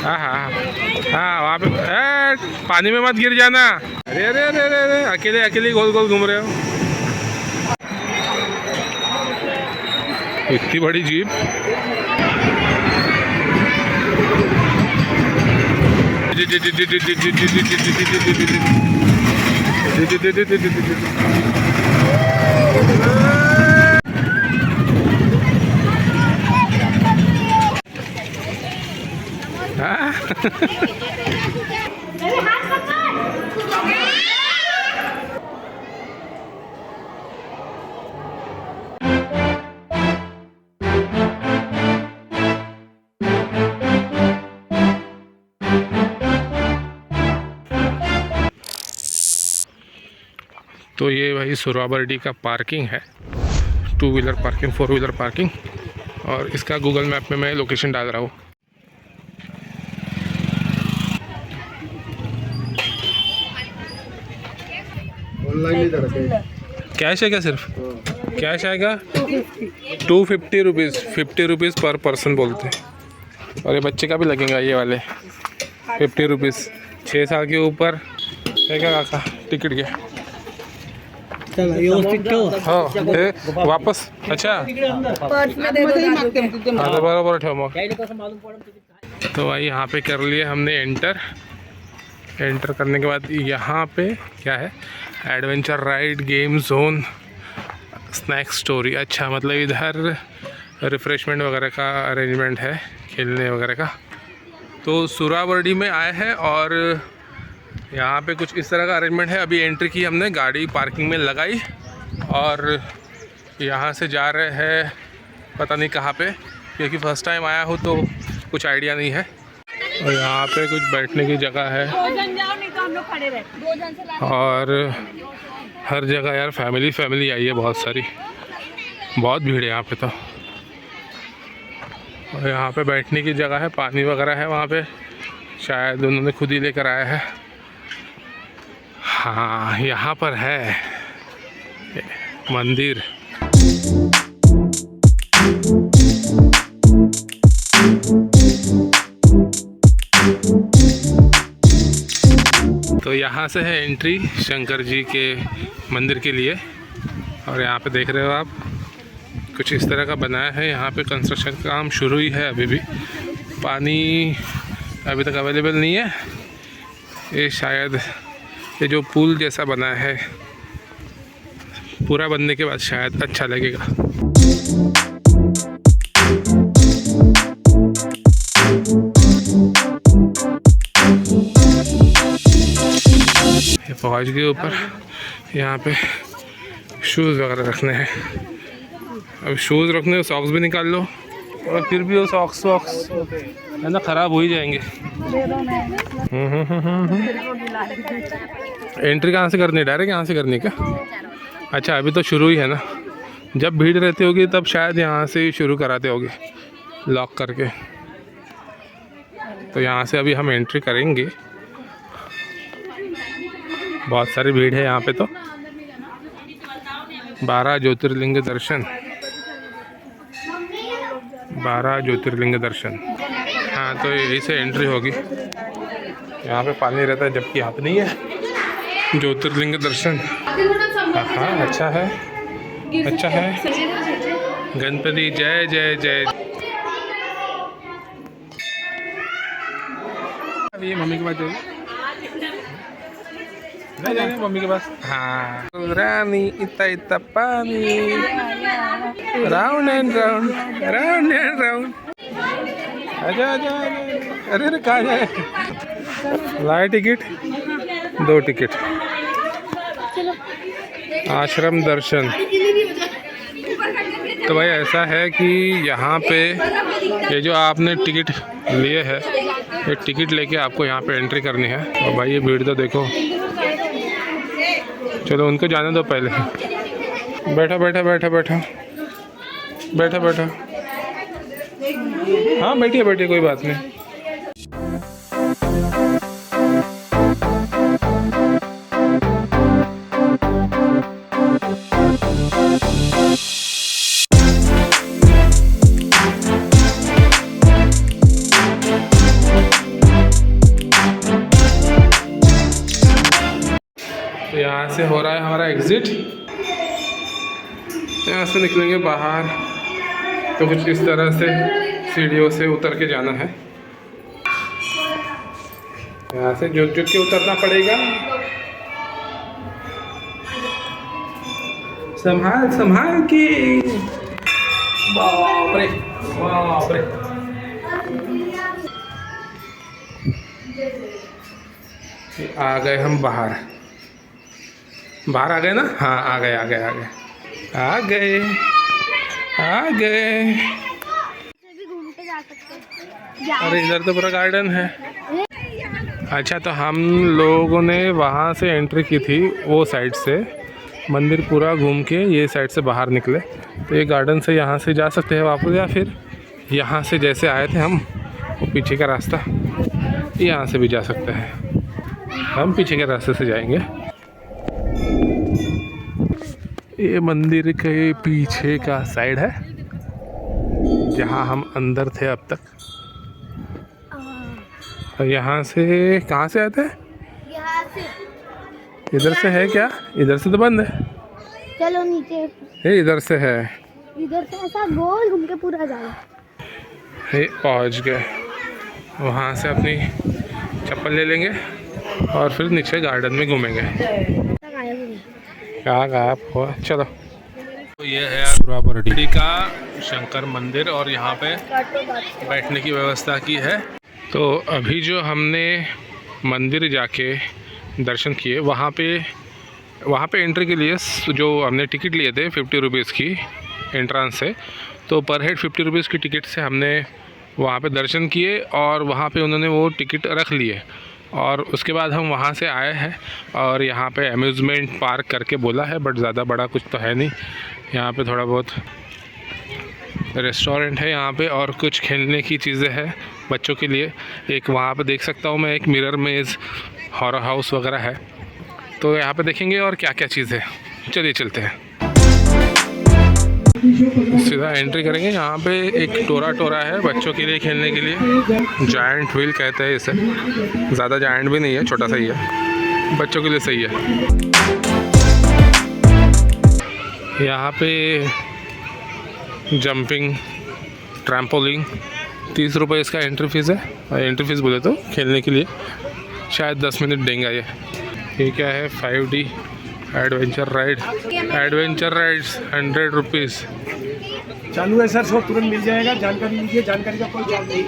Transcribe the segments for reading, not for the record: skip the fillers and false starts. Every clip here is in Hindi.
हाँ हाँ हाँ, वहाँ पे पानी में मत गिर जाना। अरे अरे अरे अरे अरे, अकेले अकेले गोल गोल घूम रहे हो। इतनी बड़ी जीप। तो ये भाई सुराबर्डी का पार्किंग है, 2 व्हीलर पार्किंग, 4 व्हीलर पार्किंग। और इसका गूगल मैप में मैं लोकेशन डाल रहा हूँ। कैश है क्या? सिर्फ कैश आएगा 250 रुपीज़, 50 रुपीज़ पर पर्सन बोलते हैं। और ये बच्चे का भी लगेगा ये वाले 50 रुपीज़, 6 साल के ऊपर है क्या काका टिकट के? हाँ वापस। अच्छा बराबर ठेव मग। तो भाई यहाँ पे कर लिए हमने एंटर करने के बाद यहाँ पे क्या है, adventure ride, game zone, snack story. अच्छा मतलब इधर रिफ़्रेशमेंट वगैरह का अरेंजमेंट है, खेलने वगैरह का। तो सुराबर्डी में आए हैं और यहाँ पे कुछ इस तरह का अरेंजमेंट है। अभी एंट्री की हमने, गाड़ी पार्किंग में लगाई और यहाँ से जा रहे हैं पता नहीं कहाँ पे, क्योंकि फ़र्स्ट टाइम आया हूँ तो कुछ आइडिया नहीं है। और यहाँ पे कुछ बैठने की जगह है और हर जगह यार फैमिली आई है बहुत सारी, बहुत भीड़ है यहाँ पे तो। और यहाँ पे बैठने की जगह है, पानी वगैरह है वहाँ पे, शायद उन्होंने खुद ही लेकर आया है। हाँ यहाँ पर है मंदिर। तो यहाँ से है एंट्री शंकर जी के मंदिर के लिए। और यहाँ पे देख रहे हो आप, कुछ इस तरह का बनाया है। यहाँ पे कंस्ट्रक्शन का काम शुरू ही है, अभी भी पानी अभी तक अवेलेबल नहीं है। ये शायद ये जो पुल जैसा बना है, पूरा बनने के बाद शायद अच्छा लगेगा। फौज के ऊपर यहाँ पे शूज़ वगैरह रखने हैं। अब शूज़ रखने, सॉक्स भी निकाल लो, और फिर भी वो सॉक्स है ना, ख़राब हो ही जाएंगे। एंट्री कहाँ से करनी है? डायरेक्ट यहाँ से करनी है क्या? अच्छा अभी तो शुरू ही है ना, जब भीड़ रहती होगी तब शायद यहाँ से ही शुरू कराते होगे लॉक करके। तो यहाँ से अभी हम एंट्री करेंगे। बहुत सारी भीड़ है यहाँ पे तो। 12 ज्योतिर्लिंग दर्शन, 12 ज्योतिर्लिंग दर्शन। हाँ तो यही से एंट्री होगी। यहाँ पे पानी रहता है जबकि यहाँ पे नहीं है। ज्योतिर्लिंग दर्शन, हाँ अच्छा है, अच्छा है। गणपति जय जय जय। अभी ये मम्मी के पास जाएगी, जाएंगे मम्मी के पास। हाँ रानी इतना इतना पानी, round and round, round and round. आजा आजा, अरे अरे कहाँ जाए? लाए टिकट, 2 टिकट। आश्रम दर्शन। तो भाई ऐसा है कि यहाँ पे ये जो आपने टिकट लिए है, ये टिकट लेके आपको यहाँ पे एंट्री करनी है। और भाई ये भीड़ तो देखो। चलो उनको जाने दो पहले। बैठा बैठा बैठा बैठा बैठा बैठा। हाँ बैठिए बैठिए, कोई बात नहीं। से हो रहा है हमारा एग्ज़िट। यहाँ से निकलेंगे बाहर तो कुछ इस तरह से सीढ़ियों से उतर के जाना है। यहाँ से झुक झुक के उतरना पड़ेगा। संभाल संभाल के। बाप रे बाप रे। आ गए हम बाहर। बाहर आ गए ना? हाँ आ गए आ गए आ गए आ गए आ गए। घूम के जा सकते हैं। अरे इधर तो पूरा गार्डन है। अच्छा तो हम लोगों ने वहाँ से एंट्री की थी वो साइड से, मंदिर पूरा घूम के ये साइड से बाहर निकले। तो ये गार्डन से यहाँ से जा सकते हैं वापस, या फिर यहाँ से जैसे आए थे हम वो पीछे का रास्ता यहाँ से भी जा सकते हैं। हम पीछे के रास्ते से जाएंगे। ये मंदिर के पीछे का साइड है जहाँ हम अंदर थे अब तक। और यहाँ से कहाँ से आते हैं? यहाँ से। इधर से है क्या? इधर से तो बंद है। चलो नीचे। ये इधर से है। इधर से ऐसा गोल घूम के पूरा जाओ। ये पहुँच गए। वहाँ से अपनी चप्पल ले लेंगे और फिर नीचे गार्डन में घूमेंगे। कहाँ गायब हुआ? चलो। तो ये है सुराबरडी का शंकर मंदिर और यहाँ पे बैठने की व्यवस्था की है। तो अभी जो हमने मंदिर जाके दर्शन किए वहाँ पे एंट्री के लिए जो हमने टिकट लिए थे 50 रुपीज़ की एंट्रेंस से, तो पर हेड 50 रुपीज़ की टिकट से हमने वहाँ पे दर्शन किए और वहाँ पे उन्होंने वो टिकट रख लिए। और उसके बाद हम वहाँ से आए हैं और यहाँ पे अम्यूज़मेंट पार्क करके बोला है, बट ज़्यादा बड़ा कुछ तो है नहीं। यहाँ पे थोड़ा बहुत रेस्टोरेंट है यहाँ पे और कुछ खेलने की चीज़ें हैं बच्चों के लिए। एक वहाँ पे देख सकता हूँ मैं, एक मिरर मेज़, हॉरर हाउस वगैरह है। तो यहाँ पे देखेंगे और क्या क्या चीज़ है। चलिए चलते हैं, सीधा एंट्री करेंगे। यहाँ पे एक टोरा है बच्चों के लिए खेलने के लिए। जायंट व्हील कहते हैं इसे, ज़्यादा जायंट भी नहीं है, छोटा सा ही है, बच्चों के लिए सही है। यहाँ पे जंपिंग, ट्रैम्पोलिन, 30 रुपये इसका एंट्री फीस है। एंट्री फीस बोले तो खेलने के लिए शायद 10 मिनट देंगे। ये क्या है? 5D एडवेंचर राइड्स 100 रुपीज़ चालू है सर, सब तुरंत मिल जाएगा। जानकारी लीजिए, जानकारी का कोई चार्ज नहीं।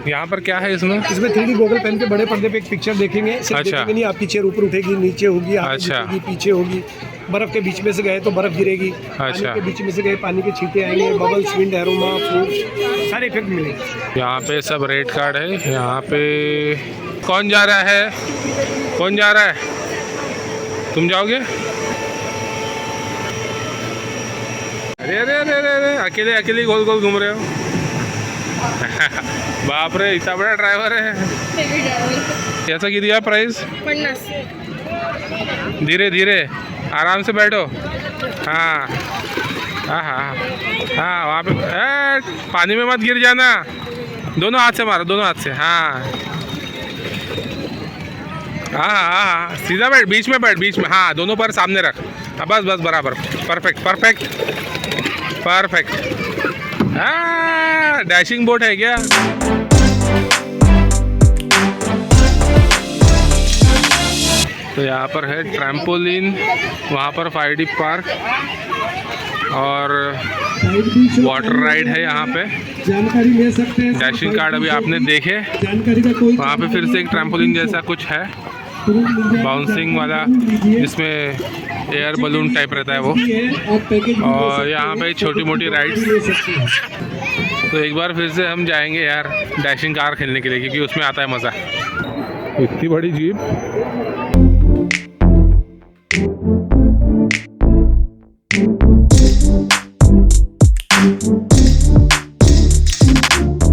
यहाँ पर क्या है इसमें? 3D गॉगल पहन के बड़े पर्दे पे एक पिक्चर देखेंगे। सिर्फ देखेंगे नहीं, आपकी चेयर ऊपर उठेगी, नीचे होगी, अच्छा, पीछे होगी। बर्फ के बीच में से गए तो बर्फ गिरेगी, पानी के बीच में से गए पानी के छींटे आएंगे, बबल्स, विंड, एरोमा, फ्रूट, सारे इफेक्ट मिलेंगे। यहाँ पे सब रेट कार्ड है। यहाँ पे कौन जा रहा है? कौन जा रहा है? तुम जाओगे? अरे अरे अरे अरे अरे अकेले गोल गोल घूम रहे हो। बाप रे, इतना बड़ा ड्राइवर है। कैसा की दिया प्राइस? 50। धीरे धीरे आराम से बैठो। हाँ हाँ हाँ हाँ, वहाँ पे पानी में मत गिर जाना। दोनों हाथ से मारो, दोनों हाथ से। हाँ हाँ हाँ हाँ, सीधा बैठ, बीच में बैठ, बीच में। हाँ, दोनों पैर सामने रख। बस बस, बराबर, परफेक्ट। हाँ, डैशिंग बोट है क्या? तो यहाँ पर है ट्रैम्पोलिन, वहाँ पर 5D पार्क और वाटर राइड है। यहाँ पे जानकारी ले सकते हैं। डैशिंग कार्ड अभी आपने देखे। जानकारी का कोई वहाँ पे फिर से एक ट्रैम्पोलिन जैसा कुछ है, बाउंसिंग वाला, जिसमें एयर बलून टाइप रहता है वो। और यहाँ पे छोटी मोटी राइड्स। तो एक बार फिर से हम जाएंगे यार डैशिंग कार खेलने के लिए, क्योंकि उसमें आता है मज़ा। इतनी बड़ी जीप।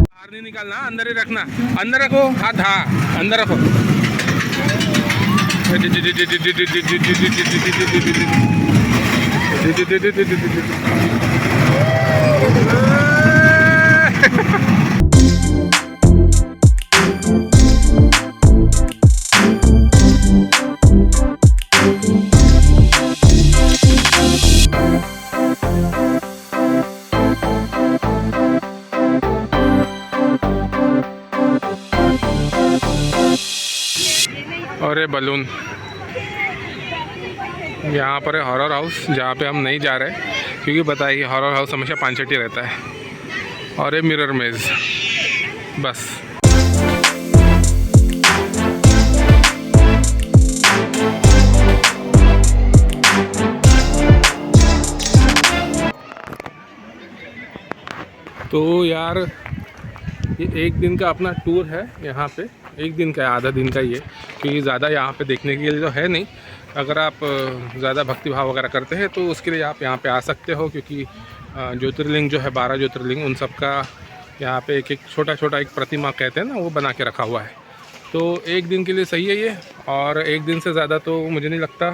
बाहर नहीं निकालना, अंदर ही रखना। अंदर रखो हाथ, हाँ अंदर रखो। और ये बलून, यहाँ पर है हॉरर हाउस जहाँ पे हम नहीं जा रहे क्योंकि बताइए हॉरर हाउस हमेशा पांचटी रहता है। और ये मिरर मेज, बस। तो यार ये एक दिन का अपना टूर है यहाँ पे, एक दिन का है, आधा दिन का ही है क्योंकि ज़्यादा यहाँ पे देखने के लिए तो है नहीं। अगर आप ज़्यादा भक्तिभाव वगैरह करते हैं तो उसके लिए आप यहाँ पे आ सकते हो क्योंकि ज्योतिर्लिंग जो है 12 ज्योतिर्लिंग उन सब का यहाँ पे एक एक छोटा छोटा एक प्रतिमा कहते हैं ना, वो बना के रखा हुआ है। तो एक दिन के लिए सही है ये, और एक दिन से ज़्यादा तो मुझे नहीं लगता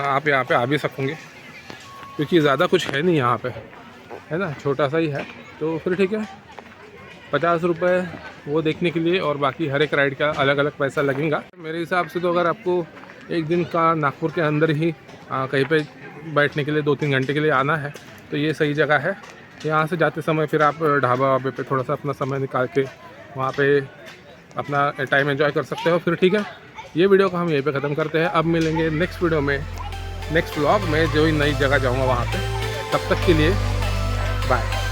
आप यहाँ पे आ भी सकोगे क्योंकि ज़्यादा कुछ है नहीं यहाँ पे, है ना, छोटा सा ही है। तो फिर ठीक है, 50 रुपये वो देखने के लिए, और बाकी हर एक राइड का अलग अलग पैसा लगेगा मेरे हिसाब से। तो अगर आपको एक दिन का नागपुर के अंदर ही कहीं पे बैठने के लिए 2-3 घंटे के लिए आना है तो ये सही जगह है। यहाँ से जाते समय फिर आप ढाबा वाबे पे थोड़ा सा अपना समय निकाल के वहाँ पे अपना टाइम एंजॉय कर सकते हो। फिर ठीक है, ये वीडियो को हम यहीं पे ख़त्म करते हैं। अब मिलेंगे नेक्स्ट वीडियो में, नेक्स्ट व्लॉग में, जो ही नई जगह जाऊँगा वहाँ पे। तब तक के लिए बाय।